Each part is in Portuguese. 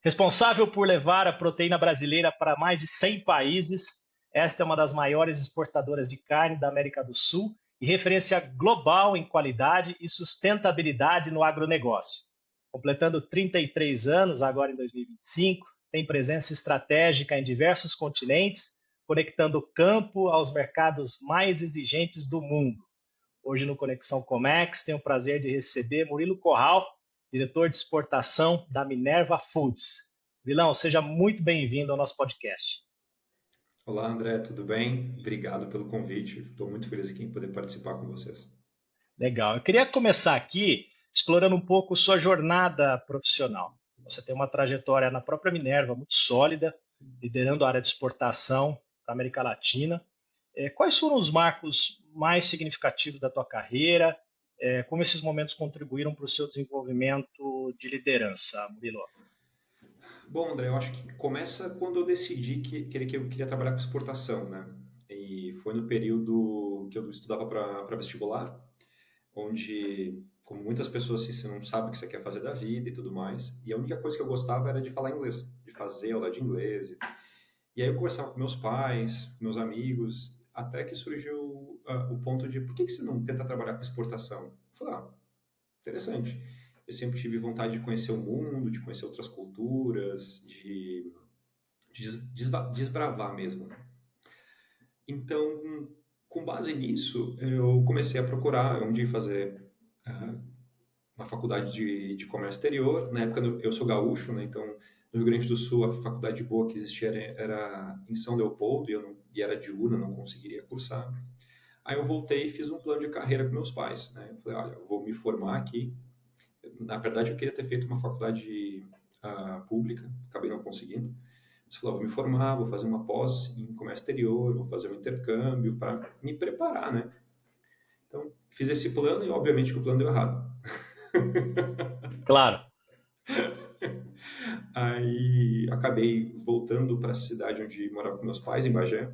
Responsável por levar a proteína brasileira para mais de 100 países, esta é uma das maiores exportadoras de carne da América do Sul e referência global em qualidade e sustentabilidade no agronegócio. Completando 33 anos, agora em 2025, tem presença estratégica em diversos continentes, conectando o campo aos mercados mais exigentes do mundo. Hoje no Conexão Comex, tenho o prazer de receber Murilo Corral, diretor de exportação da Minerva Foods. Vilão, seja muito bem-vindo ao nosso podcast. Olá, André, tudo bem? Obrigado pelo convite. Estou muito feliz aqui em poder participar com vocês. Legal. Eu queria começar aqui explorando um pouco sua jornada profissional. Você tem uma trajetória na própria Minerva muito sólida, liderando a área de exportação para a América Latina. Quais foram os marcos mais significativos da tua carreira? Como esses momentos contribuíram para o seu desenvolvimento de liderança, Murilo? Bom, André, eu acho que começa quando eu decidi que eu queria trabalhar com exportação, né? E foi no período que eu estudava para vestibular, onde, como muitas pessoas, assim, você não sabe o que você quer fazer da vida e tudo mais. E a única coisa que eu gostava era de falar inglês, de fazer aula de inglês. E aí eu conversava com meus pais, meus amigos, até que surgiu o ponto de por que você não tenta trabalhar com exportação? Eu falei, interessante. Eu sempre tive vontade de conhecer o mundo, de conhecer outras culturas, de desbravar mesmo, né? Então, com base nisso, eu comecei a procurar onde fazer ah, uma faculdade de comércio exterior. Na época, eu sou gaúcho, né? Então, no Rio Grande do Sul, a faculdade boa que existia era em São Leopoldo e era diurna, não conseguiria cursar. Aí eu voltei e fiz um plano de carreira com meus pais, né? Eu falei, olha, eu vou me formar aqui. Na verdade, eu queria ter feito uma faculdade pública, acabei não conseguindo. Você falou, vou me formar, vou fazer uma pós em comércio exterior, vou fazer um intercâmbio para me preparar, né? Então, fiz esse plano e, obviamente, que o plano deu errado. Claro. Aí, acabei voltando para a cidade onde morava com meus pais, em Bagé,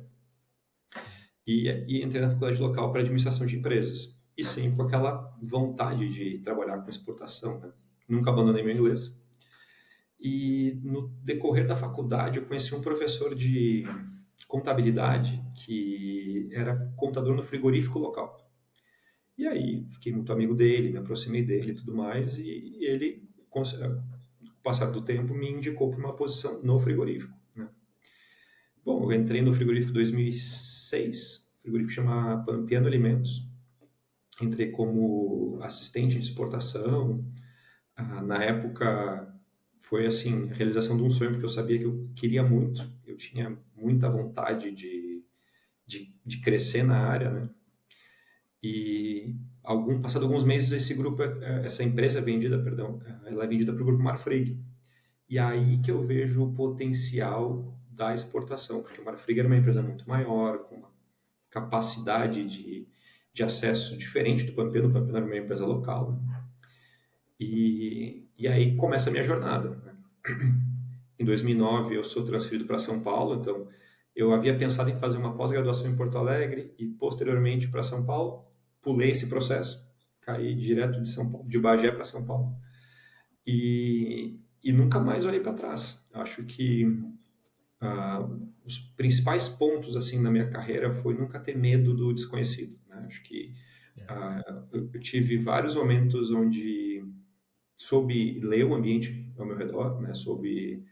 e entrei na faculdade local para administração de empresas. E sempre com aquela vontade de trabalhar com exportação, né? Nunca abandonei meu inglês. E no decorrer da faculdade eu conheci um professor de contabilidade que era contador no frigorífico local. E aí fiquei muito amigo dele, me aproximei dele e tudo mais, e ele, com o passar do tempo, me indicou para uma posição no frigorífico, né? Bom, eu entrei no frigorífico em 2006, o frigorífico chama Pampiano Alimentos. Entrei como assistente de exportação. Na época foi assim, a realização de um sonho, porque eu sabia que eu queria muito, eu tinha muita vontade de crescer na área, né? E passado alguns meses, essa empresa é vendida, perdão, ela é vendida para o grupo Marfrig. E aí que eu vejo o potencial da exportação, porque o Marfrig era uma empresa muito maior, com uma capacidade de acesso diferente do Pampeano. O Pampeano era uma empresa local, né? E aí começa a minha jornada, né? Em 2009 eu sou transferido para São Paulo, então eu havia pensado em fazer uma pós-graduação em Porto Alegre e posteriormente para São Paulo. Pulei esse processo, caí direto de São Paulo, de Bagé para São Paulo e nunca mais olhei para trás. Acho que os principais pontos assim na minha carreira foi nunca ter medo do desconhecido, né? Acho que eu tive vários momentos onde soube ler o ambiente ao meu redor, né? Soube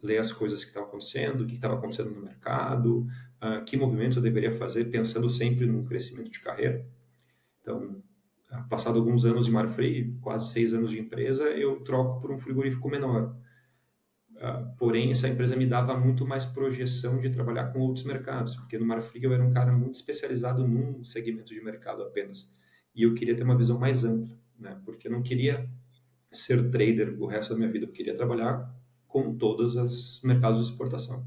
ler as coisas que estavam acontecendo, o que estava acontecendo no mercado, que movimentos eu deveria fazer, pensando sempre no crescimento de carreira. Então, passado alguns anos de Marfrig, quase 6 anos de empresa, eu troco por um frigorífico menor. Porém, essa empresa me dava muito mais projeção de trabalhar com outros mercados, porque no Marfrig eu era um cara muito especializado num segmento de mercado apenas. E eu queria ter uma visão mais ampla, né? Porque eu não queria ser trader o resto da minha vida, eu queria trabalhar com todos os mercados de exportação.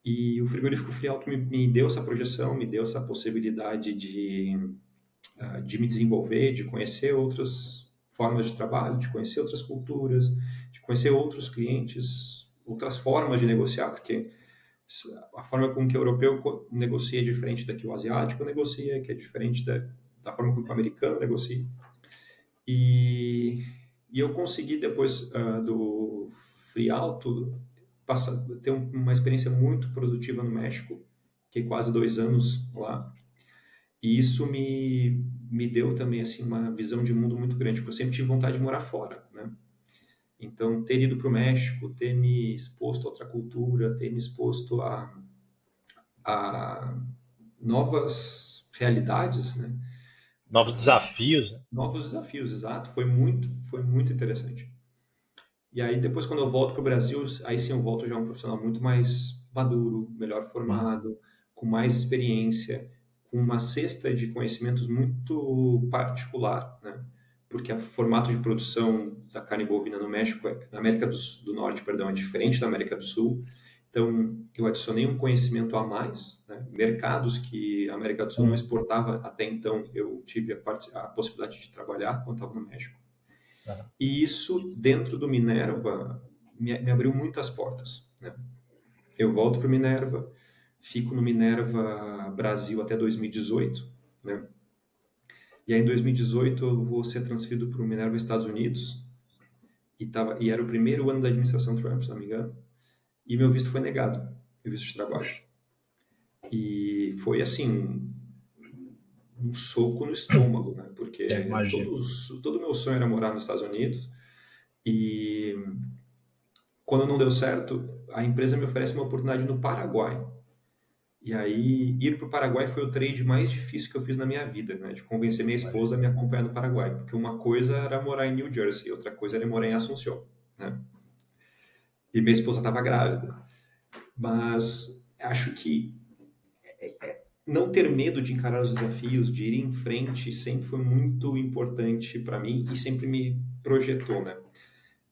E o frigorífico Frialto me deu essa projeção, me deu essa possibilidade de me desenvolver, de conhecer outras formas de trabalho, de conhecer outras culturas, de conhecer outros clientes, outras formas de negociar, porque a forma com que o europeu negocia é diferente da que o asiático negocia, que é diferente da forma com que o americano negocia. E eu consegui, depois do construir alto, ter uma experiência muito produtiva no México, fiquei quase 2 anos lá, e isso me deu também assim uma visão de mundo muito grande, porque eu sempre tive vontade de morar fora, né? Então, ter ido para o México, ter me exposto a outra cultura, ter me exposto a novas realidades, né? Novos desafios, né? Novos desafios, exato. Foi muito interessante. E aí, depois, quando eu volto para o Brasil, aí sim eu volto já um profissional muito mais maduro, melhor Uhum. formado, com mais experiência, com uma cesta de conhecimentos muito particular, né? Porque o formato de produção da carne bovina no México, na América do Norte, perdão, é diferente da América do Sul. Então, eu adicionei um conhecimento a mais, né? Mercados que a América do Sul não Uhum. exportava até então, eu tive a possibilidade de trabalhar quando estava no México. Uhum. E isso, dentro do Minerva, me abriu muitas portas, né? Eu volto para o Minerva, fico no Minerva Brasil até 2018, né? E aí, em 2018, eu vou ser transferido para o Minerva Estados Unidos, e era o primeiro ano da administração Trump, se não me engano, e meu visto foi negado, meu visto de trabalho. Puxa. E foi, assim, um soco no estômago, né? Porque Imagino. todo o meu sonho era morar nos Estados Unidos, e quando não deu certo, a empresa me oferece uma oportunidade no Paraguai. E aí, ir para o Paraguai foi o trade mais difícil que eu fiz na minha vida, né? De convencer minha esposa a me acompanhar no Paraguai. Porque uma coisa era morar em New Jersey, outra coisa era morar em Assunção, né? E minha esposa estava grávida. Mas acho que não ter medo de encarar os desafios, de ir em frente, sempre foi muito importante para mim e sempre me projetou, né?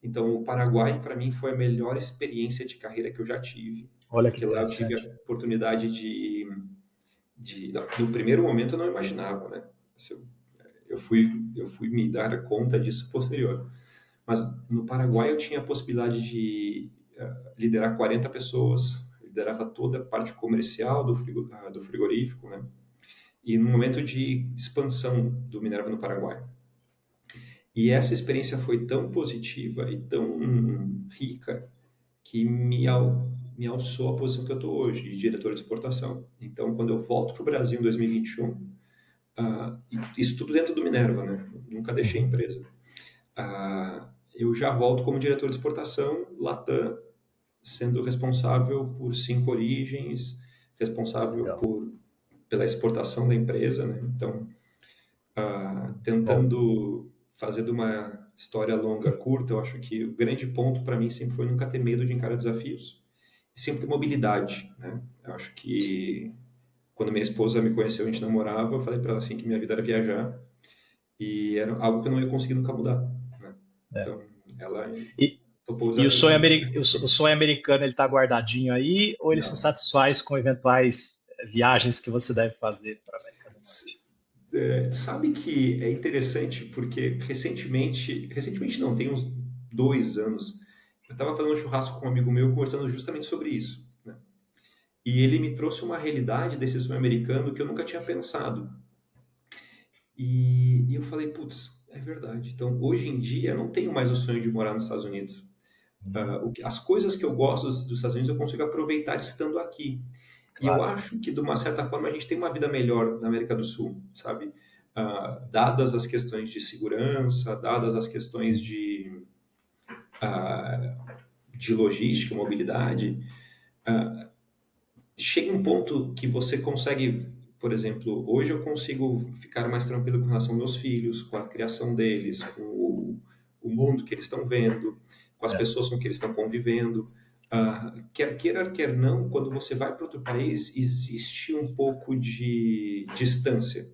Então, o Paraguai, para mim, foi a melhor experiência de carreira que eu já tive, Olha que porque lá eu tive a interessante. oportunidade no primeiro momento eu não imaginava, né? Eu fui me dar conta disso posterior. Mas no Paraguai eu tinha a possibilidade de liderar 40 pessoas, liderava toda a parte comercial do frigorífico, né? E no momento de expansão do Minerva no Paraguai. E essa experiência foi tão positiva e tão rica que me alçou a posição que eu estou hoje, de diretor de exportação. Então, quando eu volto para o Brasil em 2021, isso tudo dentro do Minerva, né? Nunca deixei a Uhum. empresa. Eu já volto como diretor de exportação Latam, sendo responsável por 5 origens, responsável Legal. pela exportação da empresa, né? Então, Bom, tentando fazer de uma história longa curta, eu acho que o grande ponto para mim sempre foi nunca ter medo de encarar desafios e sempre ter mobilidade, né? Eu acho que quando minha esposa me conheceu, a gente namorava, eu falei para ela assim que minha vida era viajar e era algo que eu não ia conseguir nunca mudar, né? é. Então, ela E, topou o e desafio comigo. o sonho americano ele está guardadinho aí ou ele se Não. satisfaz com eventuais viagens que você deve fazer para a América do Norte? Sabe que é interessante porque recentemente não, tem uns 2 anos, eu estava fazendo um churrasco com um amigo meu conversando justamente sobre isso, né? E ele me trouxe uma realidade desse sonho americano que eu nunca tinha pensado. E eu falei, putz, é verdade. Então, hoje em dia, eu não tenho mais o sonho de morar nos Estados Unidos. As coisas que eu gosto dos Estados Unidos eu consigo aproveitar estando aqui. E eu Claro. acho que, de uma certa forma, a gente tem uma vida melhor na América do Sul, sabe? Dadas as questões de segurança, dadas as questões de logística, mobilidade, chega um ponto que você consegue, por exemplo, hoje eu consigo ficar mais tranquilo com relação aos meus filhos, com a criação deles, com o mundo que eles estão vendo, com as É, pessoas com que eles estão convivendo. Quer queira, quer não, quando você vai para outro país, existe um pouco de distância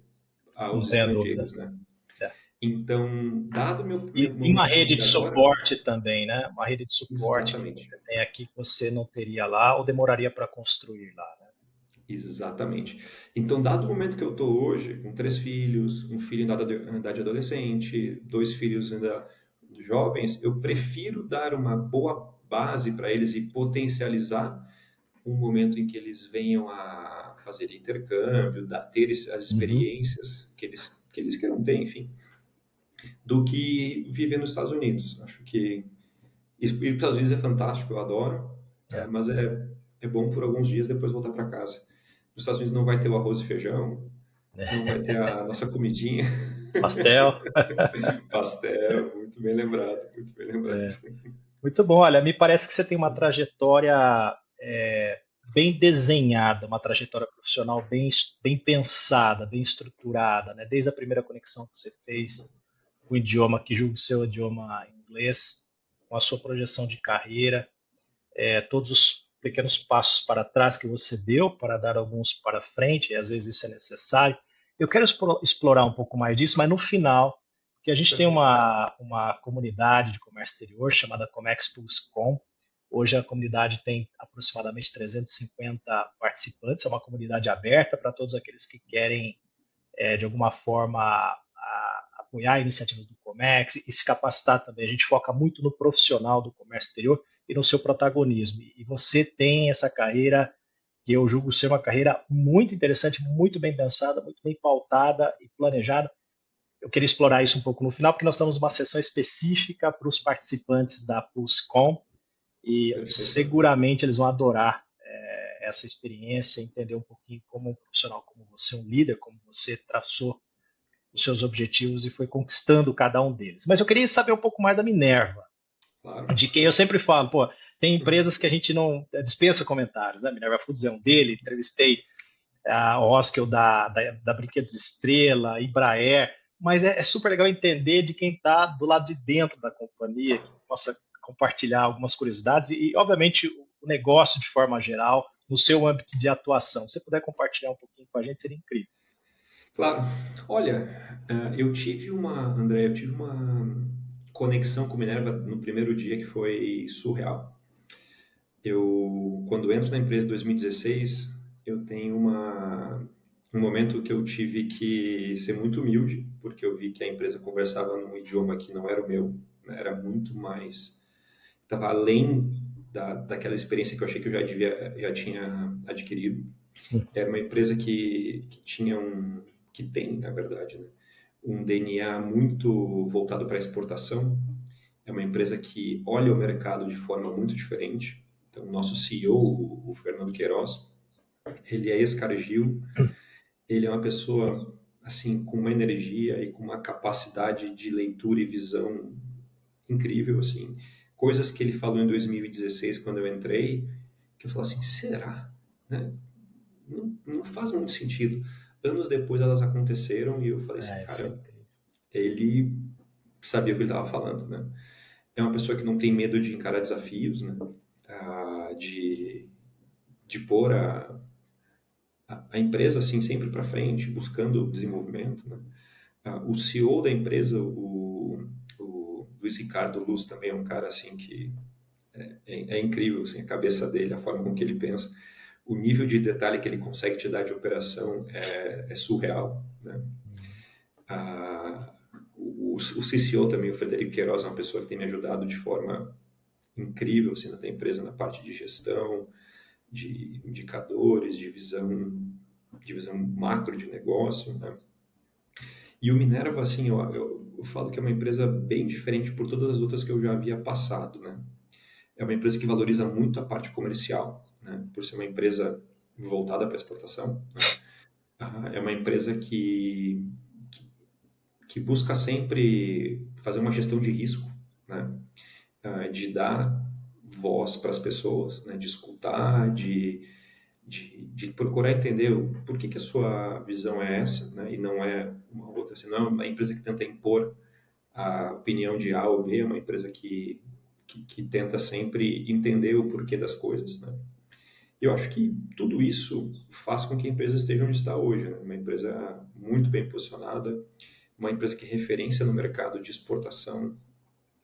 não aos tenha dúvida. estrangeiros, né? É. Então, dado meu E uma momento de rede de vida agora, suporte também, né? Uma rede de suporte que exatamente. você tem aqui que você não teria lá ou demoraria para construir lá, né? Exatamente. Então, dado o momento que eu estou hoje, com 3 filhos, um filho em idade adolescente, 2 filhos ainda jovens, eu prefiro dar uma boa base para eles e potencializar um momento em que eles venham a fazer intercâmbio, ter as Uhum. experiências que eles queiram ter, enfim, do que viver nos Estados Unidos. Acho que Ir para os Estados Unidos é fantástico, eu adoro, É. mas é bom por alguns dias depois voltar para casa. Nos Estados Unidos não vai ter o arroz e feijão, não vai ter a nossa comidinha, Pastel. pastel, muito bem lembrado, muito bem lembrado. É. Muito bom. Olha, me parece que você tem uma trajetória bem desenhada, uma trajetória profissional bem pensada, bem estruturada, né? Desde a primeira conexão que você fez com o idioma, que julgo ser o idioma inglês, com a sua projeção de carreira, todos os pequenos passos para trás que você deu para dar alguns para frente, e às vezes isso é necessário. Eu quero explorar um pouco mais disso, mas no final, que a gente tem Perfeito. uma comunidade de comércio exterior chamada Comexpos.com. Hoje a comunidade tem aproximadamente 350 participantes, é uma comunidade aberta para todos aqueles que querem, de alguma forma, apoiar iniciativas do Comex e se capacitar também. A gente foca muito no profissional do comércio exterior e no seu protagonismo. E você tem essa carreira que eu julgo ser uma carreira muito interessante, muito bem pensada, muito bem pautada e planejada. Eu queria explorar isso um pouco no final, porque nós estamos numa sessão específica para os participantes da PulseCon e Perfeito. seguramente eles vão adorar essa experiência, entender um pouquinho como um profissional, como você, um líder, como você traçou os seus objetivos e foi conquistando cada um deles. Mas eu queria saber um pouco mais da Minerva, Claro, de quem eu claro. sempre falo, pô, tem empresas que a gente não dispensa comentários, né? Minerva Foods é um dele, entrevistei a Oscar da Brinquedos Estrela, Embraer, mas é super legal entender de quem está do lado de dentro da companhia, que possa compartilhar algumas curiosidades e, obviamente, o negócio de forma geral, no seu âmbito de atuação. Se você puder compartilhar um pouquinho com a gente, seria incrível. Claro. Olha, André, eu tive uma conexão com Minerva no primeiro dia que foi surreal. Quando entro na empresa em 2016, eu tenho um momento que eu tive que ser muito humilde, porque eu vi que a empresa conversava num idioma que não era o meu, né? Era muito mais, estava além daquela experiência que eu achei que eu já tinha adquirido. Era uma empresa que tinha que tem, na verdade, né, um DNA muito voltado para a exportação. É uma empresa que olha o mercado de forma muito diferente. Então, o nosso CEO, o Fernando Queiroz, ele é ex-Cargill, ele é uma pessoa assim com uma energia e com uma capacidade de leitura e visão incrível, assim. Coisas que ele falou em 2016 quando eu entrei, que eu falei assim, será? Né? Não faz muito sentido. Anos depois elas aconteceram e eu falei assim, Isso é cara, incrível. ele sabia o que ele estava falando, né? É uma pessoa que não tem medo de encarar desafios, né? De pôr a empresa assim sempre para frente, buscando desenvolvimento, né? O CEO da empresa, o Luiz Ricardo Luz, também é um cara assim que é incrível, assim, a cabeça dele, a forma com que ele pensa, o nível de detalhe que ele consegue te dar de operação é surreal, né? O CCO também, o Frederico Queiroz, é uma pessoa que tem me ajudado de forma incrível assim, na empresa, na parte de gestão, de indicadores, de visão macro de negócio, né? E o Minerva, assim, eu falo que é uma empresa bem diferente por todas as outras que eu já havia passado, né? É uma empresa que valoriza muito a parte comercial, né? Por ser uma empresa voltada para exportação, né? É uma empresa que busca sempre fazer uma gestão de risco, né? De dar voz para as pessoas, né? De escutar, de procurar entender por que a sua visão é essa, né? E não é uma outra. Assim, não é uma empresa que tenta impor a opinião de A ou B, é uma empresa que tenta sempre entender o porquê das coisas, né? Eu acho que tudo isso faz com que a empresa esteja onde está hoje, né? Uma empresa muito bem posicionada, uma empresa que é referência no mercado de exportação,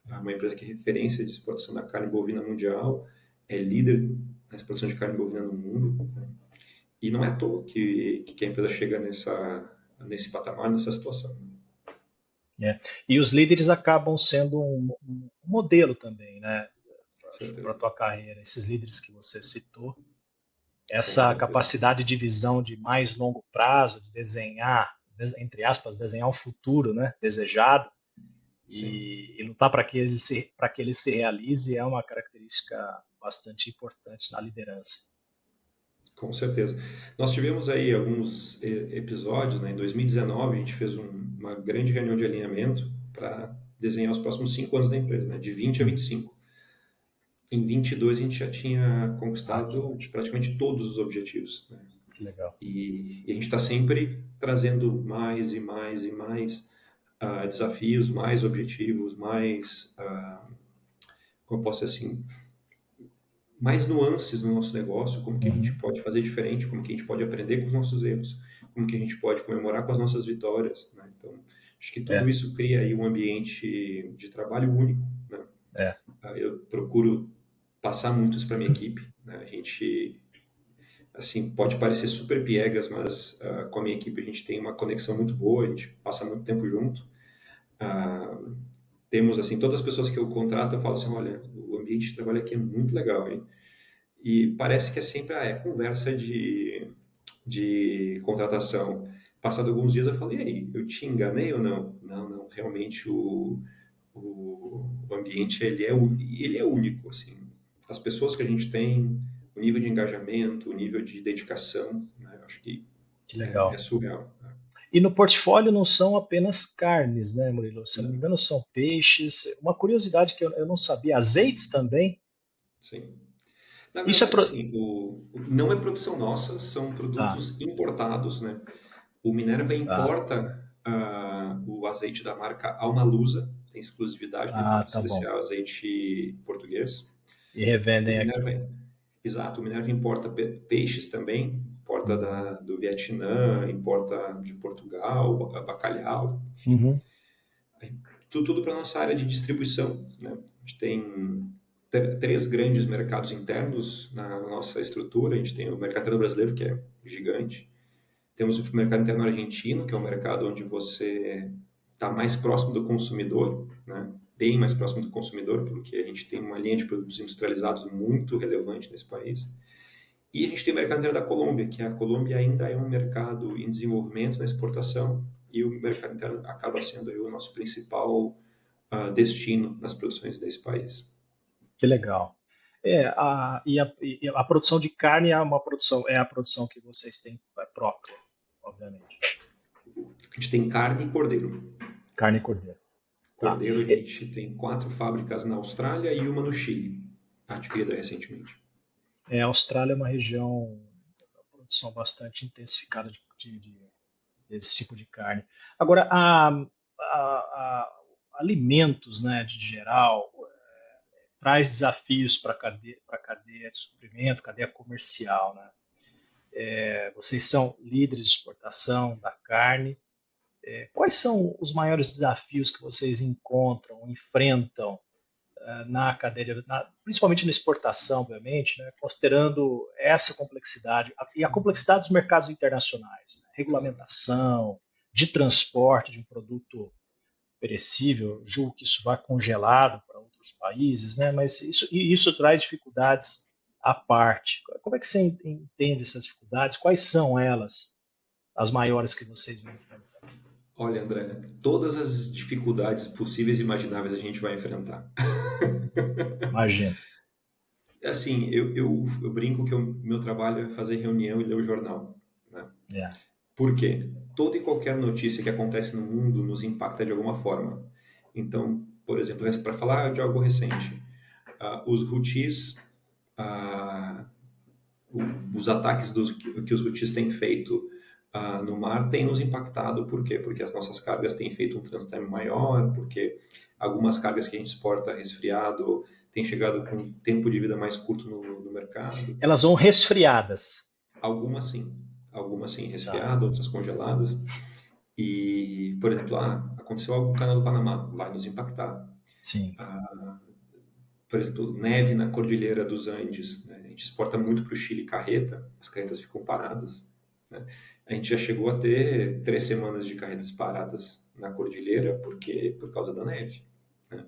uma empresa que é referência de exportação da carne bovina mundial, é líder na exportação de carne bovina no mundo, né? E não é à toa que a empresa chega nesse patamar, nessa situação. Né? E os líderes acabam sendo um modelo também, né? Com Para a certeza. tua carreira. Esses líderes que você citou, Com essa certeza. capacidade de visão de mais longo prazo, de desenhar, entre aspas, desenhar um futuro, né? Desejado, Sim. E lutar para que ele se realize é uma característica bastante importante na liderança. Com certeza. Nós tivemos aí alguns episódios, né? Em 2019, a gente fez uma grande reunião de alinhamento para desenhar os próximos 5 anos da empresa, né? De 20 a 25. Em 22, a gente já tinha Ah, que conquistado ótimo, praticamente todos os objetivos, né? que legal. E a gente está sempre trazendo mais e mais e mais desafios, mais objetivos, mais, como eu posso dizer assim, mais nuances no nosso negócio, como que a gente Uhum. pode fazer diferente, como que a gente pode aprender com os nossos erros, como que a gente pode comemorar com as nossas vitórias, né? Então, acho que tudo É, isso cria aí um ambiente de trabalho único, né? é. Eu procuro passar muito isso para minha equipe, né? A gente, assim, pode parecer super piegas, mas com a minha equipe a gente tem uma conexão muito boa, a gente passa muito tempo junto. Ah, temos, assim, todas as pessoas que eu contrato, eu falo assim, olha, o ambiente de trabalho aqui é muito legal, hein? E parece que é sempre conversa de contratação. Passado alguns dias eu falei, e aí, eu te enganei ou não? Não, não, realmente o ambiente ele é único, assim. As pessoas que a gente tem, o nível de engajamento, o nível de dedicação, né? Eu acho que Que é legal. surreal, né? E no portfólio não são apenas carnes, né, Murilo? Se não me Não, engano, são peixes. Uma curiosidade que eu não sabia, azeites também? sim. Na Isso é verdade, pro... assim, não é produção nossa, são Tá, produtos importados, né? O Minerva tá. importa o azeite da marca Almalusa, tem exclusividade, não Ah, importa se tá bom. ele é azeite português. E O revendem aqui. Minerva, exato, o Minerva importa peixes também, importa Uhum. do Vietnã, importa de Portugal, bacalhau, enfim. Uhum. Tudo para nossa área de distribuição, né? A gente tem três grandes mercados internos na nossa estrutura. A gente tem o mercado interno brasileiro, que é gigante. Temos o mercado interno argentino, que é um mercado onde você está mais próximo do consumidor, né? Bem mais próximo do consumidor, porque a gente tem uma linha de produtos industrializados muito relevante nesse país. E a gente tem o mercado interno da Colômbia, que a Colômbia ainda é um mercado em desenvolvimento na exportação, e o mercado interno acaba sendo aí o nosso principal destino nas produções desse país. Que legal. E a produção de carne é uma produção, é a produção que vocês têm própria, obviamente. A gente tem carne e cordeiro. Carne e cordeiro. Tá. Cordeiro, a gente tem 4 fábricas na Austrália e uma no Chile, adquirida recentemente. A Austrália é uma região de produção bastante intensificada desse tipo de carne. Agora, alimentos, né, de geral, traz desafios para a cadeia de suprimento, cadeia comercial, né? Vocês são líderes de exportação da carne. Quais são os maiores desafios que vocês encontram, enfrentam na cadeia, principalmente na exportação, obviamente, né, considerando essa complexidade e a complexidade dos mercados internacionais, né, Claro. regulamentação, de transporte de um produto perecível, julgo que isso vai congelado para outros países, né, mas isso traz dificuldades à parte. Como é que você entende essas dificuldades? Quais são elas, as maiores que vocês vão enfrentar? Olha, André, todas as dificuldades possíveis e imagináveis a gente vai enfrentar. Imagina. Assim, eu brinco que o meu trabalho é fazer reunião e ler o jornal, né? É. Por quê? Toda e qualquer notícia que acontece no mundo nos impacta de alguma forma. Então, por exemplo, para falar de algo recente, os Houthis, ah, os ataques que os Houthis têm feito no mar têm nos impactado. Por quê? Porque as nossas cargas têm feito um transit time maior, porque algumas cargas que a gente exporta resfriado têm chegado com um tempo de vida mais curto no mercado. Elas vão resfriadas. Algumas sim Tá. resfriadas, outras congeladas. E, por exemplo, aconteceu algo no Canal do Panamá, vai nos impactar. Sim. Ah, por exemplo, neve na Cordilheira dos Andes, né? A gente exporta muito para o Chile carreta, as carretas ficam paradas, né? A gente já chegou a ter 3 semanas de carretas paradas na Cordilheira por causa da neve, né?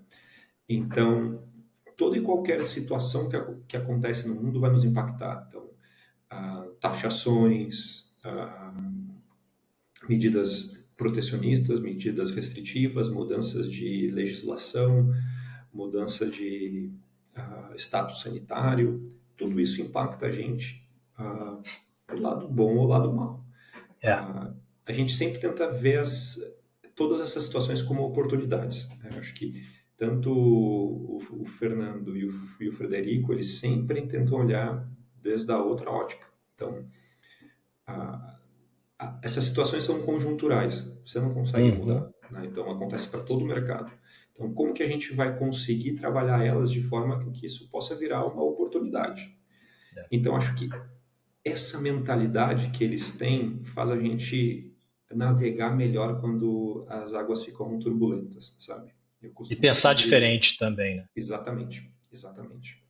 Então, toda e qualquer situação que acontece no mundo vai nos impactar. Então, taxações, medidas protecionistas, medidas restritivas, mudanças de legislação, mudança de status sanitário, tudo isso impacta a gente pro lado bom ou lado mal. É. A gente sempre tenta ver todas essas situações como oportunidades, né? Acho que tanto o Fernando e o Frederico, eles sempre tentam olhar desde a outra ótica. Então, essas situações são conjunturais, você não consegue mudar, né? Então, acontece para todo o mercado. Então, como que a gente vai conseguir trabalhar elas de forma que isso possa virar uma oportunidade? Então, acho que essa mentalidade que eles têm faz a gente navegar melhor quando as águas ficam turbulentas, sabe? Eu E costumo pensar sempre dizer... diferente também, né? Exatamente, exatamente.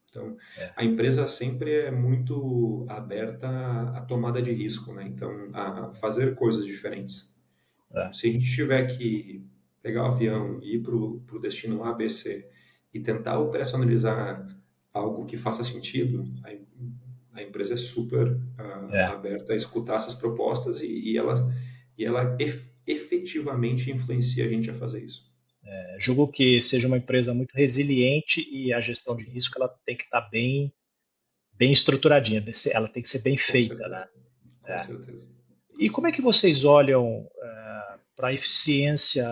Então, É. a empresa sempre é muito aberta à tomada de risco, né? Então, a fazer coisas diferentes. Então, se a gente tiver que pegar o avião e ir para o destino A, B, C e tentar operacionalizar algo que faça sentido, a empresa é super aberta a escutar essas propostas e ela efetivamente influencia a gente a fazer isso. Julgo que seja uma empresa muito resiliente e a gestão de risco ela tem que estar bem, bem estruturadinha, ela tem que ser bem Com feita, certeza, né? com certeza. E como é que vocês olham para a eficiência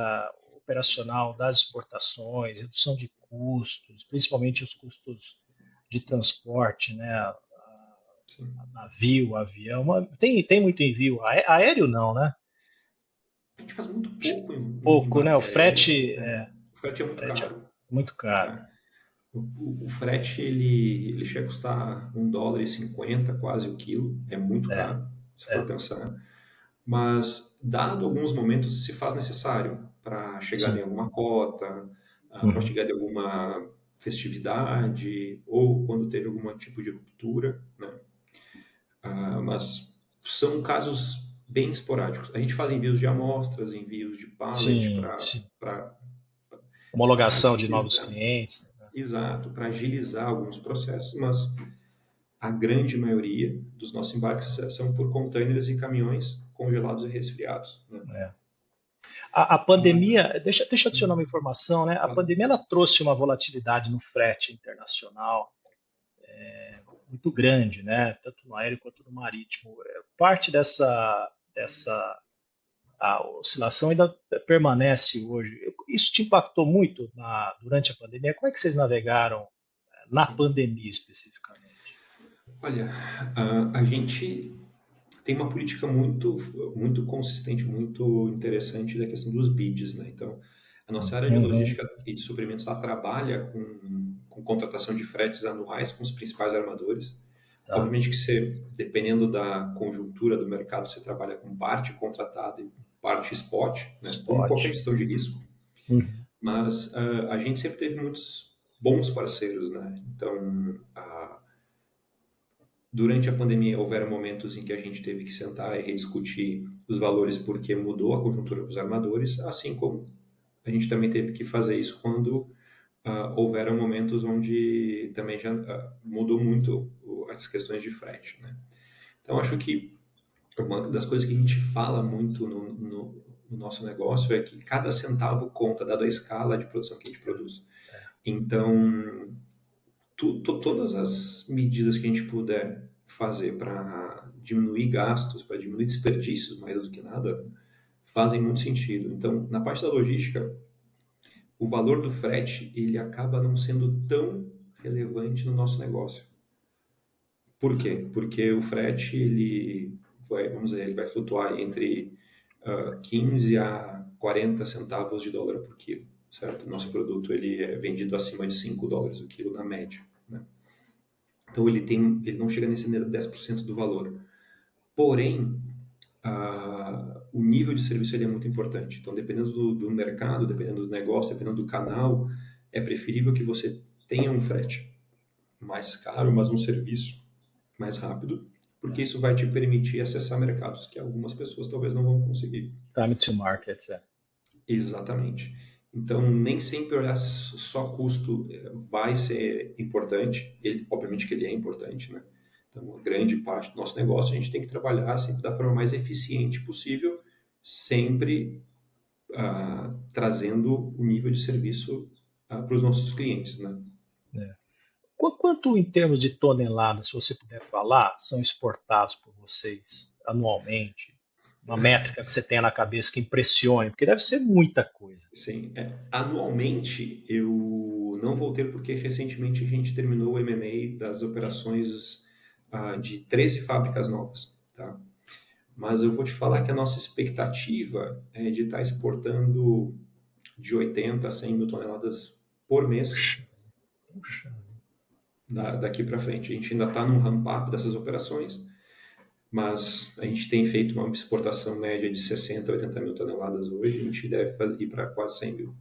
operacional das exportações, redução de custos, principalmente os custos de transporte, né? Sim. Navio, avião, tem muito envio aéreo não, né? A gente faz muito pouco Pouco, né? O embarque aéreo. frete O frete é muito frete é caro. muito caro. Né? O frete ele chega a custar US$ 1,50 quase o quilo. É muito É, caro, se for é. pensar. Mas, dado alguns momentos, se faz necessário para chegar em Sim. alguma cota, para Uhum. chegar em alguma festividade ou quando teve algum tipo de ruptura, né? Mas são casos bem esporádicos. A gente faz envios de amostras, envios de pallet Sim, sim. para Homologação de novos agilizar, clientes. exato, para agilizar alguns processos, mas a grande maioria dos nossos embarques são por containers e caminhões congelados e resfriados, né? É. A pandemia, deixa eu adicionar uma informação, né? A Claro. pandemia ela trouxe uma volatilidade no frete internacional muito grande, né? Tanto no aéreo quanto no marítimo. Parte dessa a oscilação ainda permanece hoje. Isso te impactou muito durante a pandemia? Como é que vocês navegaram na Sim. pandemia especificamente? Olha, a gente tem uma política muito, muito consistente, muito interessante da questão dos bids, né? Então, a nossa área de Uhum, logística e de suprimentos ela trabalha com contratação de fretes anuais com os principais armadores. tá. Obviamente que você, dependendo da conjuntura do mercado, você trabalha com parte contratada e parte spot, né? Como qualquer Pode. gestão de risco. Uhum, Mas a gente sempre teve muitos bons parceiros, né? Então, durante a pandemia, houveram momentos em que a gente teve que sentar e rediscutir os valores porque mudou a conjuntura dos armadores, assim como a gente também teve que fazer isso quando houveram momentos onde também já mudou muito as questões de frete, né? Então, acho que uma das coisas que a gente fala muito no nosso negócio é que cada centavo conta, dado a escala de produção que a gente produz. Então, todas as medidas que a gente puder fazer para diminuir gastos, para diminuir desperdícios, mais do que nada, fazem muito sentido. Então, na parte da logística, o valor do frete ele acaba não sendo tão relevante no nosso negócio. Por quê? Porque o frete vamos dizer, ele vai flutuar entre 15 a 40 centavos de dólar por quilo, certo? O nosso produto ele é vendido acima de $5 o quilo na média, né? Então ele não chega nesse 10% do valor. Porém, o nível de serviço ele é muito importante. Então, dependendo do mercado, dependendo do negócio, dependendo do canal, é preferível que você tenha um frete mais caro, mas um serviço mais rápido, porque isso vai te permitir acessar mercados que algumas pessoas talvez não vão conseguir. time to market, é. Exatamente. Então, nem sempre olhar só custo vai ser importante. Obviamente que ele é importante, né? Então, uma grande parte do nosso negócio a gente tem que trabalhar sempre da forma mais eficiente possível, sempre trazendo o nível de serviço para os nossos clientes, né? É. Quanto em termos de toneladas, se você puder falar, são exportados por vocês anualmente? Uma métrica que você tenha na cabeça que impressione, porque deve ser muita coisa. Sim, anualmente eu não vou ter porque recentemente a gente terminou o M&A das operações de 13 fábricas novas, tá? Mas eu vou te falar que a nossa expectativa é de estar exportando de 80 a 100 mil toneladas por mês Puxa, puxa. daqui para frente. A gente ainda está num ramp-up dessas operações, mas a gente tem feito uma exportação média de 60 a 80 mil toneladas hoje, a gente deve ir para quase 100 mil.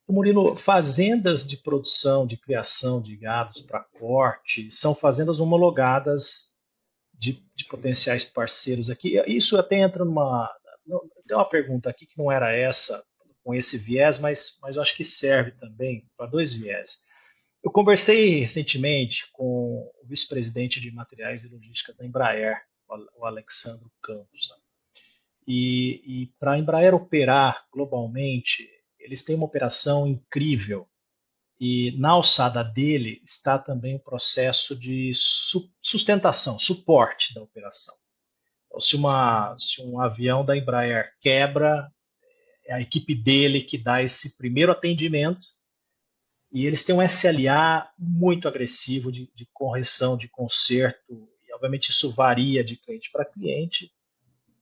Murilo, fazendas de produção, de criação de gados para corte, são fazendas homologadas de Sim. potenciais parceiros aqui. Isso até entra numa. Tem uma pergunta aqui que não era essa, com esse viés, mas eu acho que serve também para dois viés. Eu conversei recentemente com o vice-presidente de materiais e logísticas da Embraer, o Alexandro Campos. Né? E para a Embraer operar globalmente, eles têm uma operação incrível. E na alçada dele está também o processo de sustentação, suporte da operação. Então, se um avião da Embraer quebra, é a equipe dele que dá esse primeiro atendimento. E eles têm um SLA muito agressivo de correção, de conserto. E, obviamente, isso varia de cliente para cliente,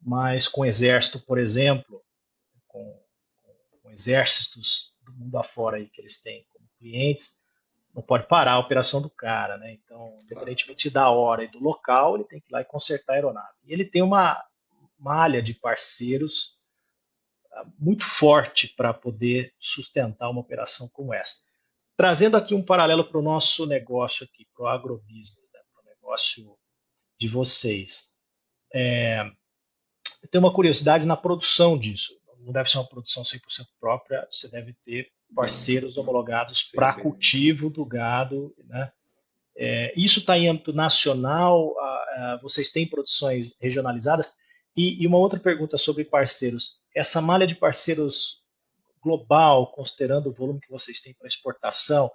mas com o Exército, por exemplo, com, com exércitos do mundo afora aí que eles têm como clientes, não pode parar a operação do cara, né? Então, Claro. independentemente da hora e do local, ele tem que ir lá e consertar a aeronave. E ele tem uma malha de parceiros muito forte para poder sustentar uma operação como essa. Trazendo aqui um paralelo para o nosso negócio aqui, para o agrobusiness, né? Para o negócio de vocês. Eu tenho uma curiosidade na produção disso. Não deve ser uma produção 100% própria, você deve ter Não, parceiros não. homologados Sim, para sim. cultivo do gado, né? Isso está em âmbito nacional? Vocês têm produções regionalizadas? E uma outra pergunta sobre parceiros. Essa malha de parceiros global, considerando o volume que vocês têm para exportação,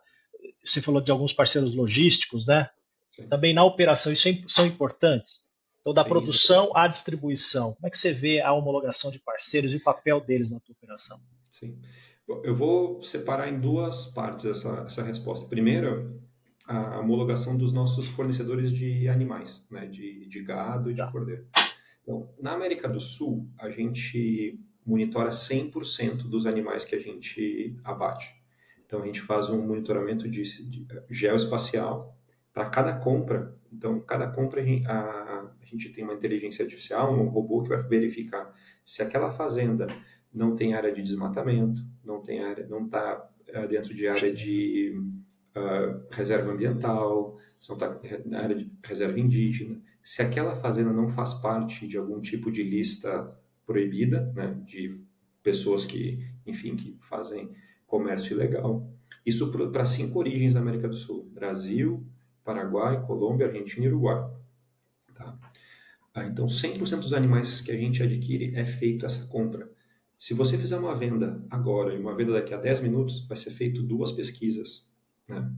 você falou de alguns parceiros logísticos, né? Sim, Também na operação, isso são importantes. Então, da sim, sim. produção à distribuição, como é que você vê a homologação de parceiros e o papel deles na tua operação? Sim. Bom, eu vou separar em duas partes essa resposta. Primeiro, a homologação dos nossos fornecedores de animais, né, de gado e de Tá. cordeiro. Então, na América do Sul, a gente monitora 100% dos animais que a gente abate. Então, a gente faz um monitoramento de geoespacial para cada compra. Então, cada compra a gente tem uma inteligência artificial, um robô que vai verificar se aquela fazenda não tem área de desmatamento, não tem área, não está dentro de área de reserva ambiental, se não está na área de reserva indígena, se aquela fazenda não faz parte de algum tipo de lista proibida, né, de pessoas que, enfim, que fazem comércio ilegal. Isso para 5 origens da América do Sul: Brasil, Paraguai, Colômbia, Argentina e Uruguai. Tá? Então, 100% dos animais que a gente adquire é feito essa compra. Se você fizer uma venda agora e uma venda daqui a 10 minutos, vai ser feito 2 pesquisas. Né?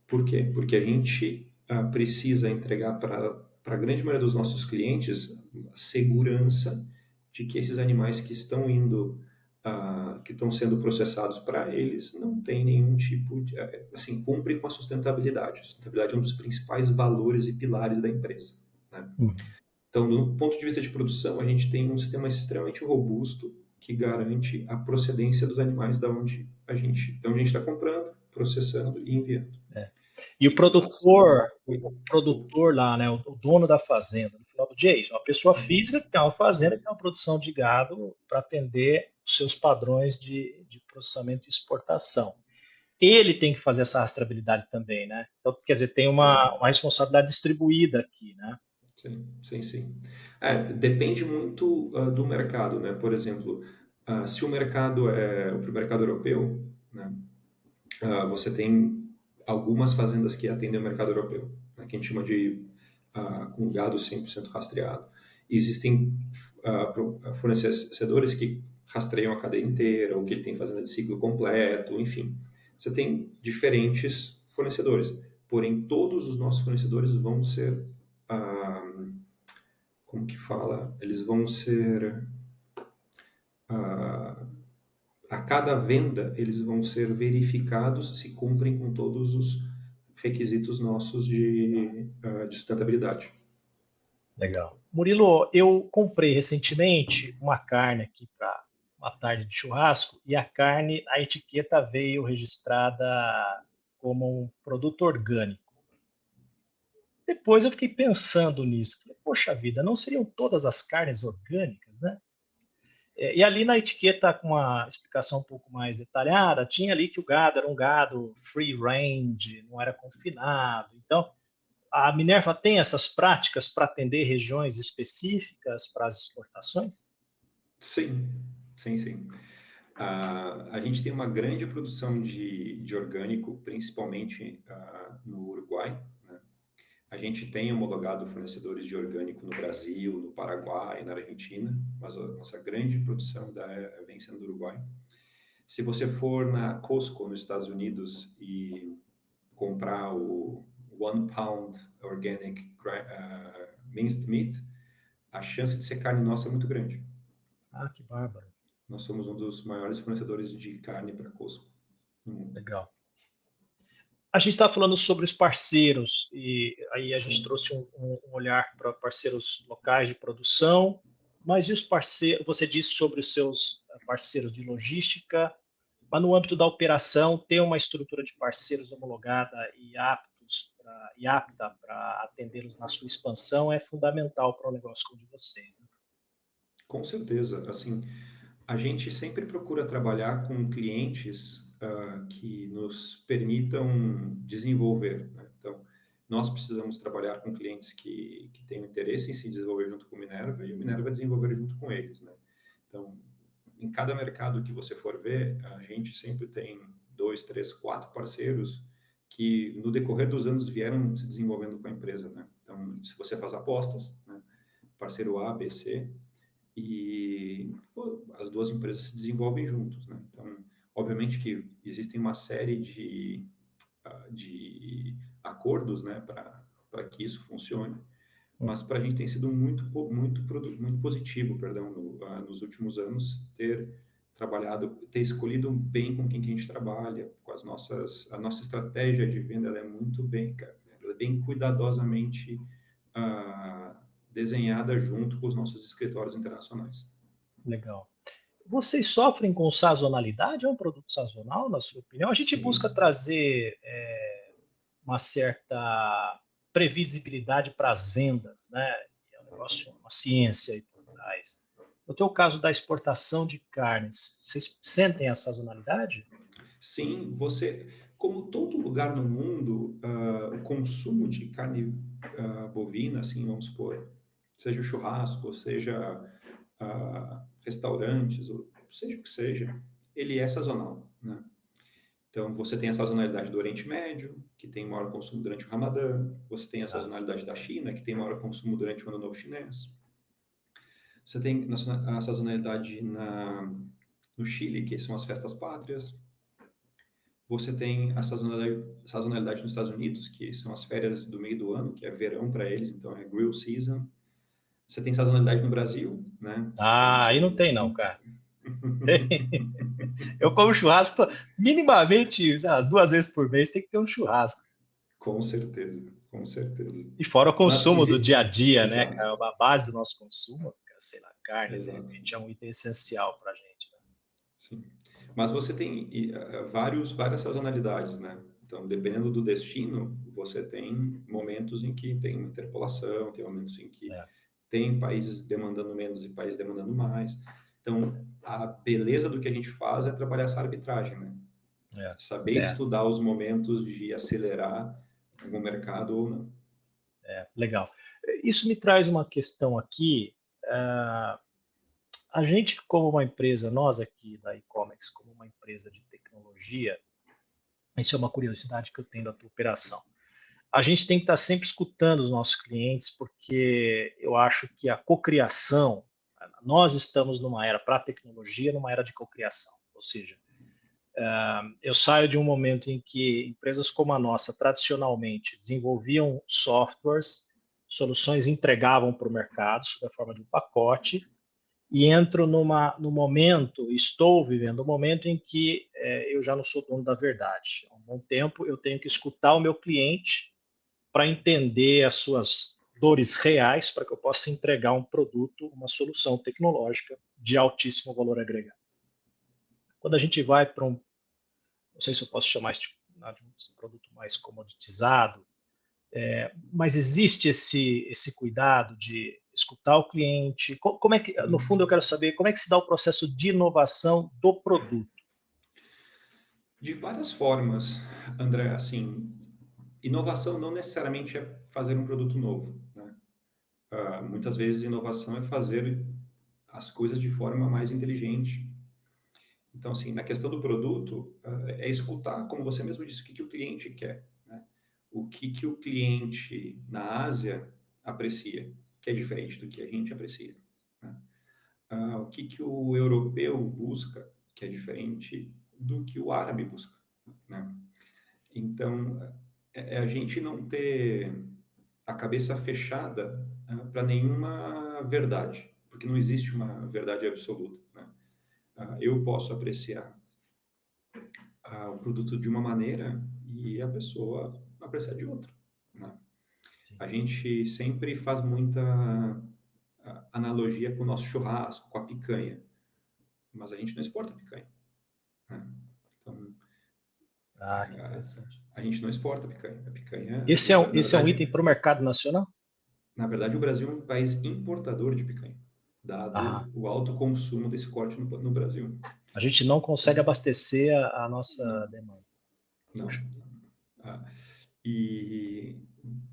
Por quê? Porque a gente precisa entregar para a grande maioria dos nossos clientes a segurança de que esses animais que estão indo, que estão sendo processados para eles, não tem nenhum tipo de, assim, cumpre com a sustentabilidade. A sustentabilidade é um dos principais valores e pilares da empresa. Né? Uhum. Então, do ponto de vista de produção, a gente tem um sistema extremamente robusto que garante a procedência dos animais da onde a gente está comprando, processando e enviando. É. E E com relação. o Oi, desculpa. produtor lá, né, o dono da fazenda, no final do dia é isso, uma pessoa física que tem uma fazenda e Sim, tem uma produção de gado para atender os seus padrões de processamento e exportação. Ele tem que fazer essa rastreabilidade também, né? Então, quer dizer, tem sim, uma responsabilidade distribuída aqui, né? sim, sim, sim. Depende muito do mercado, né? Por exemplo, se o mercado é o mercado europeu, né? Você tem algumas fazendas que atendem o mercado europeu, né? Que a gente chama de com gado 100% rastreado. Existem fornecedores que rastreiam a cadeia inteira, ou que ele tem fazenda de ciclo completo, enfim. Você tem diferentes fornecedores, porém todos os nossos fornecedores vão ser, como que fala? Eles vão ser, a cada venda, eles vão ser verificados se cumprem com todos os requisitos nossos de sustentabilidade. Legal. Murilo, eu comprei recentemente uma carne aqui para uma tarde de churrasco e a carne, a etiqueta veio registrada como um produto orgânico. Depois eu fiquei pensando nisso. Falei, poxa vida, não seriam todas as carnes orgânicas, né? E ali na etiqueta, com uma explicação um pouco mais detalhada, tinha ali que o gado era um gado free range, não era confinado. Então, a Minerva tem essas práticas para atender regiões específicas para as exportações? Sim, sim, sim. A gente tem uma grande produção de orgânico, principalmente no Uruguai, né? A gente tem homologado fornecedores de orgânico no Brasil, no Paraguai, na Argentina, mas a nossa grande produção vem sendo do Uruguai. Se você for na Costco, nos Estados Unidos, e comprar o 1 pound organic minced meat, a chance de ser carne nossa é muito grande. Ah, que bárbaro. Nós somos um dos maiores fornecedores de carne para Costco no mundo. Legal. A gente está falando sobre os parceiros, e aí a gente Sim. trouxe um olhar para parceiros locais de produção, mas e os parceiros? Você disse sobre os seus parceiros de logística, mas no âmbito da operação, ter uma estrutura de parceiros homologada e apta para atendê-los na sua expansão é fundamental para o negócio como o de vocês, né? Com certeza. Assim, a gente sempre procura trabalhar com clientes que nos permitam desenvolver, né? Então, nós precisamos trabalhar com clientes que têm interesse em se desenvolver junto com o Minerva e o Minerva desenvolver junto com eles, né? Então, em cada mercado que você for ver, a gente sempre tem 2, 3, 4 parceiros que no decorrer dos anos vieram se desenvolvendo com a empresa, né? Então, se você faz apostas, né? Parceiro A, B, C, e as duas empresas se desenvolvem juntos, né? Então, obviamente que existem uma série de acordos, né, para que isso funcione, mas para a gente tem sido muito positivo, perdão, nos últimos anos ter escolhido bem com quem que a gente trabalha, com a nossa estratégia de venda, ela é muito bem, cara, ela é bem cuidadosamente desenhada junto com os nossos escritórios internacionais. Legal. Vocês sofrem com sazonalidade? É um produto sazonal, na sua opinião? A gente busca Sim, trazer uma certa previsibilidade para as vendas, né? É um negócio, uma ciência aí por trás. No teu caso da exportação de carnes, vocês sentem a sazonalidade? sim, como todo lugar no mundo, o consumo de carne bovina, assim, vamos supor, seja churrasco, seja restaurantes, ou seja o que seja, ele é sazonal, né? Então, você tem a sazonalidade do Oriente Médio, que tem maior consumo durante o Ramadã. Você tem a Ah, sazonalidade da China, que tem maior consumo durante o Ano Novo Chinês. Você tem a sazonalidade no Chile, que são as festas pátrias. Você tem a sazonalidade nos Estados Unidos, que são as férias do meio do ano, que é verão para eles, então é grill season. Você tem sazonalidade no Brasil, né? aí não Você tem não, cara. Eu como churrasco minimamente, sei lá, 2 vezes por mês tem que ter um churrasco. Com certeza, com certeza. E fora o Mas consumo do dia a dia, né, exato, cara? A base do nosso consumo, sei lá, carne, de exato. repente, é um item essencial para a gente, né? Sim. Mas você tem várias sazonalidades, né? Então, dependendo do destino, você tem momentos em que tem uma interpolação, tem momentos em que É, tem países demandando menos e países demandando mais. Então, a beleza do que a gente faz é trabalhar essa arbitragem, né? é, Saber é, estudar os momentos de acelerar algum mercado ou não. legal. Isso me traz uma questão aqui. Uh, a gente, como uma empresa, nós aqui da e-commerce, como uma empresa de tecnologia, isso é uma curiosidade que eu tenho da tua operação. A gente tem que estar sempre escutando os nossos clientes, porque eu acho que a cocriação, nós estamos numa era, para a tecnologia, numa era de cocriação. Ou seja, eu saio de um momento em que empresas como a nossa, tradicionalmente, desenvolviam softwares, soluções entregavam para o mercado sob a forma de um pacote, e entro no momento, estou vivendo um momento em que eu já não sou dono da verdade. Há um bom tempo eu tenho que escutar o meu cliente para entender as suas dores reais, para que eu possa entregar um produto, uma solução tecnológica de altíssimo valor agregado. Quando a gente vai para um, não sei se eu posso chamar de um produto mais comoditizado, mas existe esse cuidado de escutar o cliente. Como é que, no fundo, eu quero saber como é que se dá o processo de inovação do produto? De várias formas, André. Assim, inovação não necessariamente é fazer um produto novo, né? Muitas vezes inovação é fazer as coisas de forma mais inteligente. Então, assim, na questão do produto, é escutar, como você mesmo disse, o que o cliente quer, né? O que o cliente na Ásia aprecia, que é diferente do que a gente aprecia, né? O que o europeu busca, que é diferente do que o árabe busca, né? Então, a gente não ter a cabeça fechada para nenhuma verdade, porque não existe uma verdade absoluta, né? Eu posso apreciar o produto de uma maneira e a pessoa apreciar de outra, né? Sim. A gente sempre faz muita analogia com o nosso churrasco, com a picanha, mas a gente não exporta picanha, né? Então, Que interessante. a gente não exporta picanha. A picanha, Esse é um item para o mercado nacional? na verdade, o Brasil é um país importador de picanha, Ah, dado o alto consumo desse corte no Brasil. a gente não consegue abastecer a nossa Não, demanda. não. Puxa. Ah, e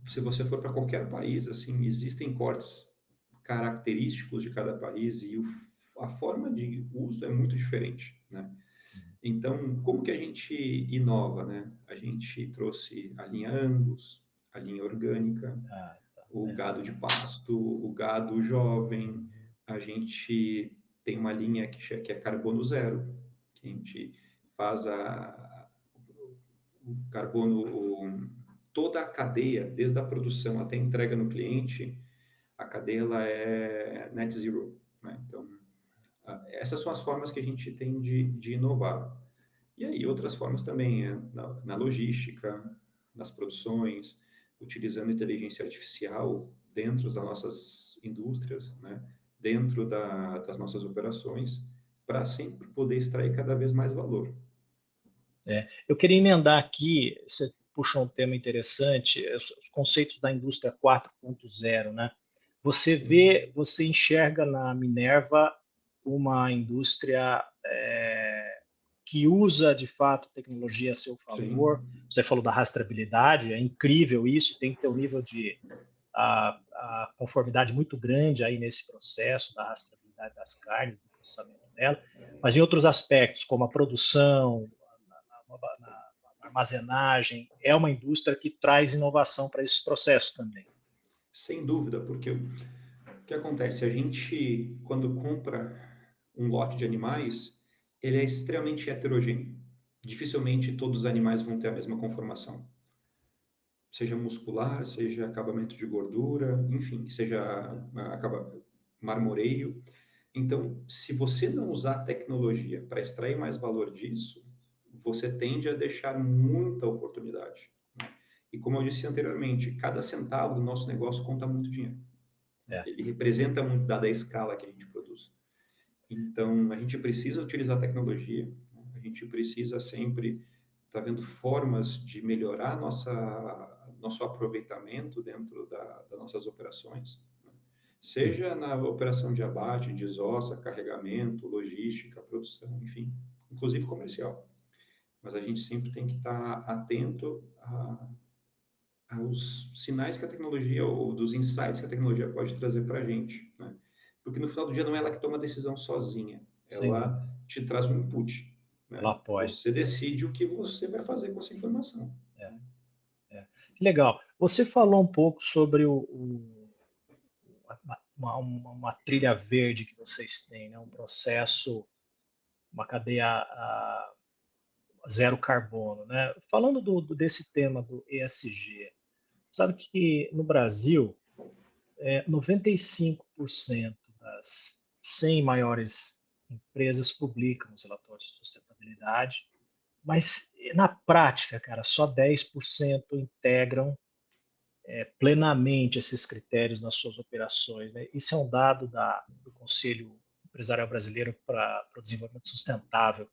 se você for para qualquer país, assim, existem cortes característicos de cada país e a forma de uso é muito diferente, né? Então, como que a gente inova, né? A gente trouxe a linha Angus, a linha orgânica, Tá. o gado de pasto, o gado jovem. A gente tem uma linha que é carbono zero, que a gente faz o carbono, toda a cadeia, desde a produção até a entrega no cliente, a cadeia ela é net zero, né? Então, essas são as formas que a gente tem de inovar. E aí outras formas também, na logística, nas produções, utilizando inteligência artificial dentro das nossas indústrias, né? Dentro das nossas operações, para sempre poder extrair cada vez mais valor. Eu queria emendar aqui, você puxou um tema interessante, os conceitos da indústria 4.0, né? Sim, Você enxerga na Minerva uma indústria que usa de fato tecnologia a seu favor. sim, Você falou da rastreabilidade, é incrível isso, tem que ter um nível de a conformidade muito grande aí nesse processo da rastreabilidade das carnes, do processamento dela, mas em outros aspectos, como a produção, na armazenagem, é uma indústria que traz inovação para esses processos também. sem dúvida, porque o que acontece? A gente, quando compra um lote de animais, ele é extremamente heterogêneo. Dificilmente todos os animais vão ter a mesma conformação, seja muscular, seja acabamento de gordura, enfim, seja marmoreio. Então, se você não usar tecnologia para extrair mais valor disso, você tende a deixar muita oportunidade, né? E como eu disse anteriormente, cada centavo do nosso negócio conta muito dinheiro, né? É. Ele representa muito dada a escala que a gente produz. Então, a gente precisa utilizar a tecnologia, né? A gente precisa sempre estar vendo formas de melhorar nosso aproveitamento dentro das nossas operações, né? Seja na operação de abate, desossa, carregamento, logística, produção, enfim, inclusive comercial. Mas a gente sempre tem que estar atento aos sinais que a tecnologia ou dos insights que a tecnologia pode trazer para a gente, né? Porque no final do dia não é ela que toma a decisão sozinha, Sem dúvida. ela te traz um input, Ela né? apoia. Você decide o que você vai fazer com essa informação. É, que legal. Você falou um pouco sobre uma trilha verde que vocês têm, né? Um processo, uma cadeia zero carbono, né? Falando desse tema do ESG, sabe que no Brasil, 95% das 100 maiores empresas publicam os relatórios de sustentabilidade, mas na prática, cara, só 10% integram plenamente esses critérios nas suas operações, né? Isso é um dado do Conselho Empresarial Brasileiro para o Desenvolvimento Sustentável.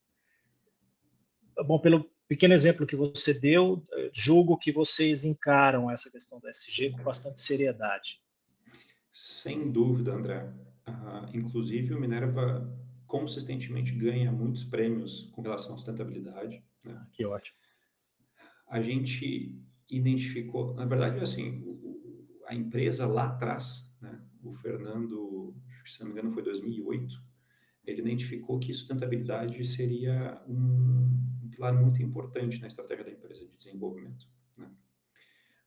Bom, pelo pequeno exemplo que você deu, julgo que vocês encaram essa questão do SG com bastante seriedade. Sem dúvida, André. Inclusive, o Minerva consistentemente ganha muitos prêmios com relação à sustentabilidade, né? Que ótimo. A gente identificou, na verdade, assim, a empresa lá atrás, né, o Fernando, se não me engano, foi 2008, ele identificou que sustentabilidade seria um pilar muito importante na estratégia da empresa de desenvolvimento, né?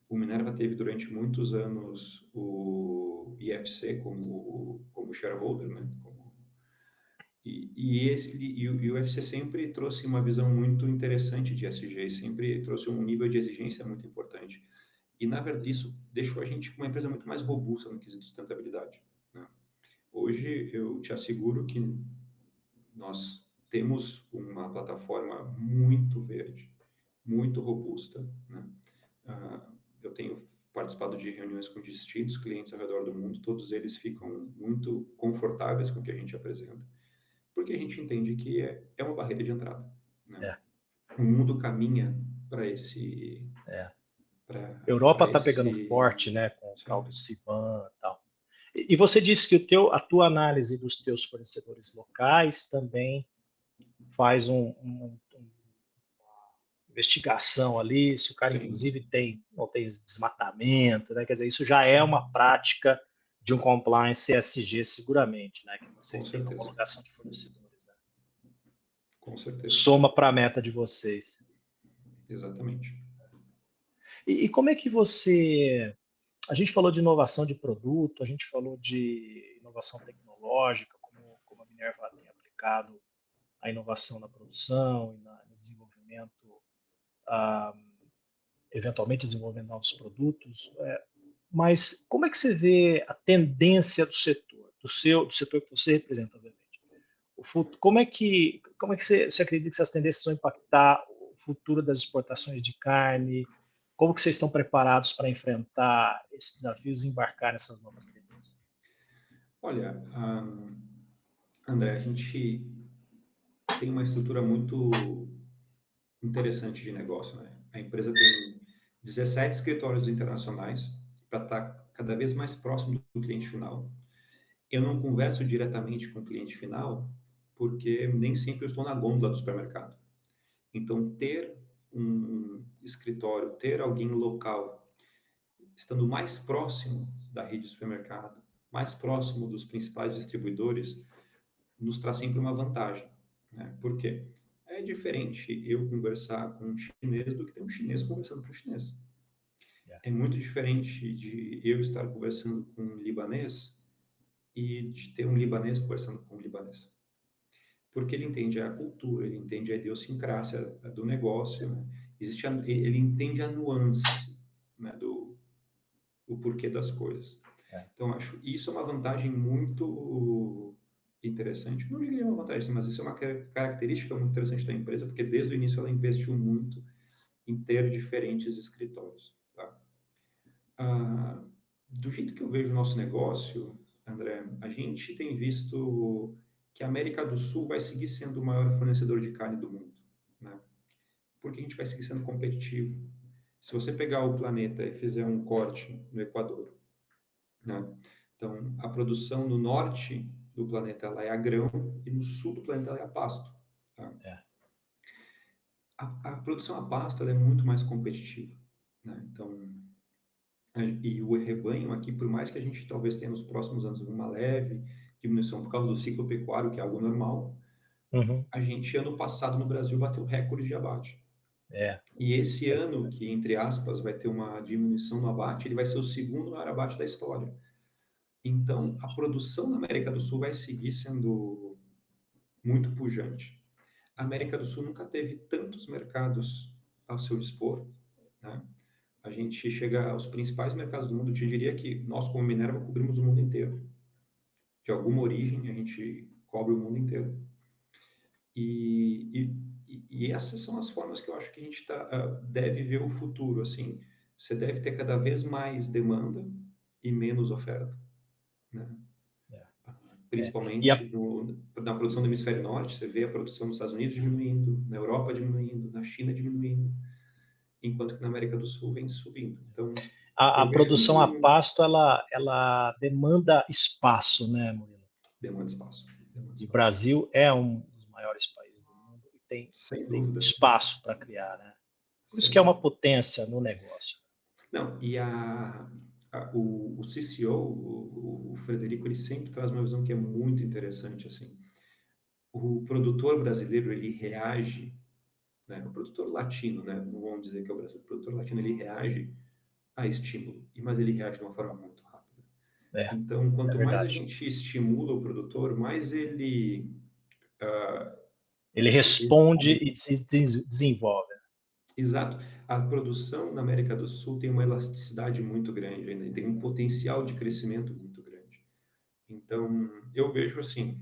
O Minerva teve durante muitos anos o IFC como shareholder, né? E o UFC sempre trouxe uma visão muito interessante de SG, sempre trouxe um nível de exigência muito importante. E, na verdade, isso deixou a gente com uma empresa muito mais robusta no quesito de sustentabilidade, né? Hoje, eu te asseguro que nós temos uma plataforma muito verde, muito robusta, né? Eu tenho participado de reuniões com distintos clientes ao redor do mundo, todos eles ficam muito confortáveis com o que a gente apresenta, porque a gente entende que é uma barreira de entrada, né? É, O mundo caminha para esse, é. Europa para está pegando esse, forte, né, com o tal sabe? do CBAM e tal. E você disse que a tua análise dos teus fornecedores locais também faz uma investigação ali, se o cara Sim, inclusive tem ou tem desmatamento, né? Quer dizer, isso já é uma prática de um compliance ESG seguramente, né? Que com vocês têm na certeza, homologação de fornecedores, né? com certeza, Soma para a meta de vocês. exatamente. E como é que você. A gente falou de inovação de produto, a gente falou de inovação tecnológica, como a Minerva tem aplicado a inovação na produção e no desenvolvimento, ah, eventualmente desenvolvendo novos produtos. Mas como é que você vê a tendência do setor, do setor que você representa, obviamente? Como é que você acredita que essas tendências vão impactar o futuro das exportações de carne? Como que vocês estão preparados para enfrentar esses desafios e embarcar nessas novas tendências? Olha, André, a gente tem uma estrutura muito interessante de negócio, né? A empresa tem 17 escritórios internacionais para estar cada vez mais próximo do cliente final. Eu não converso diretamente com o cliente final porque nem sempre eu estou na gôndola do supermercado. Então, ter um escritório, ter alguém local, estando mais próximo da rede de supermercado, mais próximo dos principais distribuidores, nos traz sempre uma vantagem, né? Por quê? É diferente eu conversar com um chinês do que ter um chinês conversando com um chinês. Yeah. É muito diferente de eu estar conversando com um libanês e de ter um libanês conversando com um libanês. Porque ele entende a cultura, ele entende a idiosincrásia do negócio, né? Ele entende a nuance, né, o porquê das coisas. Yeah. Então, acho isso é uma vantagem muito interessante. Não diria uma vantagem, mas isso é uma característica muito interessante da empresa, porque desde o início ela investiu muito em ter diferentes escritórios. Tá? Do jeito que eu vejo o nosso negócio, André, a gente tem visto que a América do Sul vai seguir sendo o maior fornecedor de carne do mundo, né? Porque a gente vai seguir sendo competitivo. Se você pegar o planeta e fizer um corte no Equador, né? Então, a produção no norte do planeta ela é a grão e no sul do planeta ela é a pasto. Tá? Yeah. A produção a pasto ela é muito mais competitiva, né? Então, e o rebanho aqui, por mais que a gente talvez tenha nos próximos anos uma leve diminuição por causa do ciclo pecuário, que é algo normal, Uhum. a gente, ano passado, no Brasil, bateu recorde de abate. É. E esse ano, que, entre aspas, vai ter uma diminuição no abate, ele vai ser o segundo maior abate da história. Então, a produção na América do Sul vai seguir sendo muito pujante. A América do Sul nunca teve tantos mercados ao seu dispor, né? A gente chega aos principais mercados do mundo, eu te diria que nós, como Minerva, cobrimos o mundo inteiro. De alguma origem, a gente cobre o mundo inteiro. E essas são as formas que eu acho que a gente deve ver o futuro, assim. Você deve ter cada vez mais demanda e menos oferta, né? E Principalmente na produção do hemisfério norte, você vê a produção nos Estados Unidos diminuindo, na Europa diminuindo, na China diminuindo, enquanto que na América do Sul vem subindo. Então, a eu vejo produção a pasto, ela demanda espaço, né, Murilo? demanda espaço. E o Brasil é um dos maiores países do mundo e Sem tem dúvida. espaço para criar, né? Por isso Sem que é uma dúvida. potência no negócio. Não, e o CCO, o Frederico, ele sempre traz uma visão que é muito interessante, assim. O produtor brasileiro, ele reage, né? O produtor latino, né? Não vamos dizer que é o brasileiro. O produtor latino, ele reage a estímulo, mas ele reage de uma forma muito rápida. Então, quanto mais a gente estimula o produtor, mais ele responde e se desenvolve. Exato. A produção na América do Sul tem uma elasticidade muito grande ainda, tem um potencial de crescimento muito grande. Então, eu vejo assim,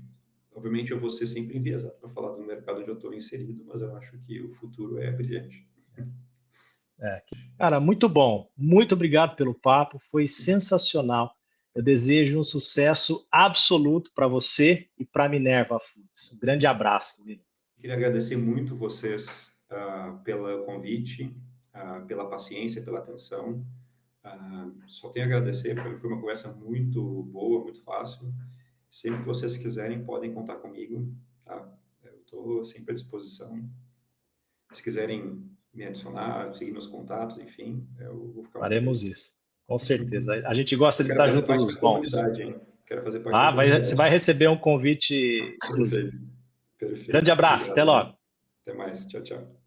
obviamente eu vou ser sempre enviesado para falar do mercado onde eu estou inserido, mas eu acho que o futuro é brilhante. Cara, muito bom. Muito obrigado pelo papo, foi sensacional. Eu desejo um sucesso absoluto para você e para a Minerva Foods. Um grande abraço, querido. Queria agradecer muito vocês pelo convite, pela paciência, pela atenção. Só tenho a agradecer, foi uma conversa muito boa, muito fácil. Sempre que vocês quiserem, podem contar comigo. Tá? Eu estou sempre à disposição. Se quiserem me adicionar, seguir meus contatos, enfim, eu vou ficar muito Faremos feliz. isso, com certeza. A gente gosta de Quero estar fazer junto parte dos da bons. comunidade, hein? Quero fazer parte da Você comunidade. vai receber um convite exclusivo. Perfeito. Perfeito. Grande abraço, até Obrigado. logo. Até mais. Tchau, tchau.